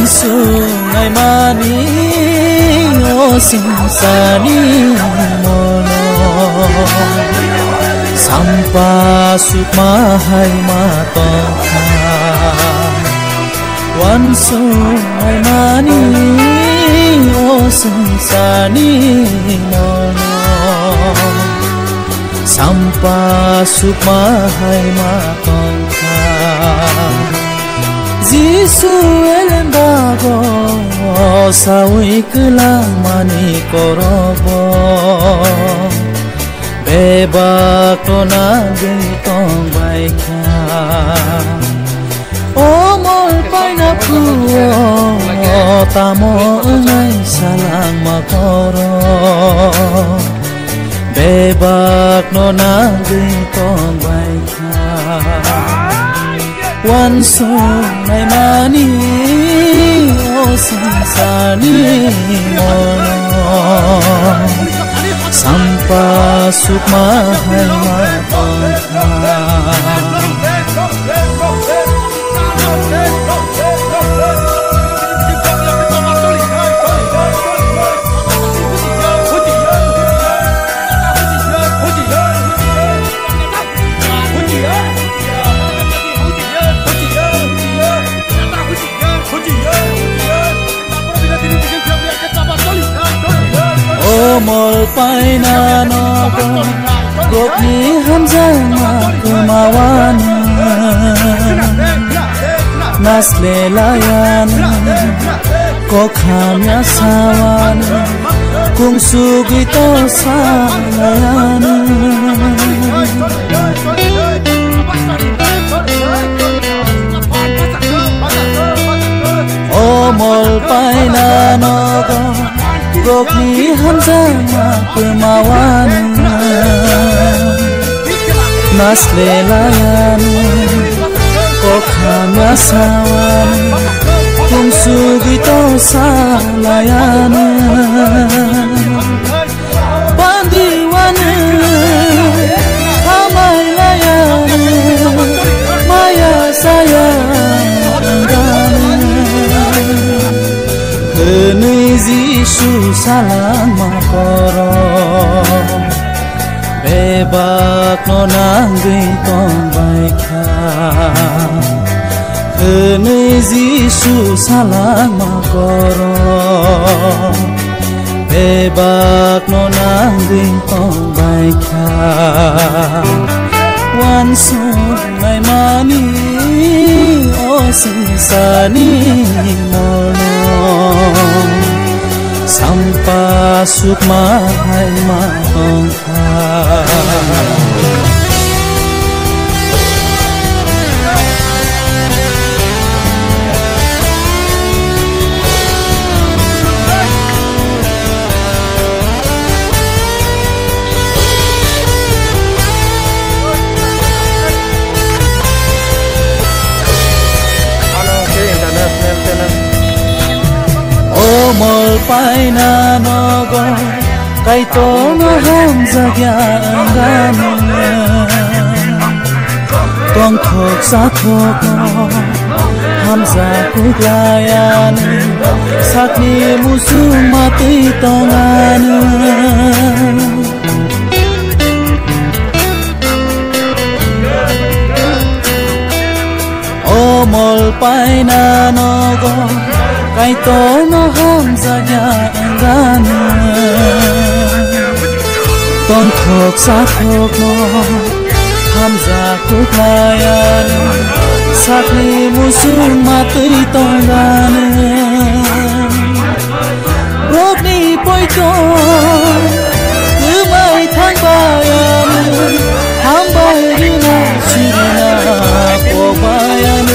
Sungai mani o singsani mono sampah sukma hai matokha wan sungai mani o singsani mono sampah sukma hai matokha Jisu elendago sawi kelang mani korobo bebak tona gentong baika omol paina puo tamo ngai salang makoro bebak nona gentong baika Wan sungai mani o singsani mono sampah sukma hai matokha Mol paina nogo gokni hamzama kemawan nasle layan kokhamya sawan kung sugito salayan mol paina nogo Gokni hamzama kemawan nasle layan kokhamya sawan kung sugito salayan pandiwan hamay layan maya sayang kenui Jisu salang makoro bebak nonang gentong baika kenui Jisu salang makoro bebak nonang gentong baika wan sungai mani o singsani mono sampah sukma hai matokha mol paina nogo kai to no ham jagyan tong thok sa thok ham za kuklayan sakni musu mati tongan mol paina nogo kai to no ham jagyan ton thok sa thok no ham za kuklayan sakni musu mati tongan rokni poito kumai thang bayan ham bayina chirina pobayan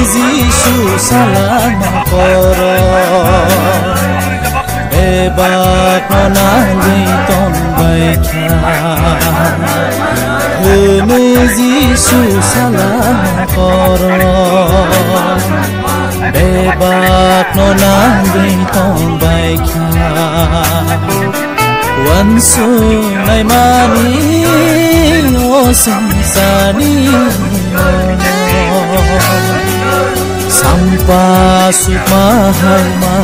Jisu salang makoro bebak nonang gentong baika Jisu salang makoro bebak no nanggay tong baikya wansu nai mani o sinsani sampa sukma hai ma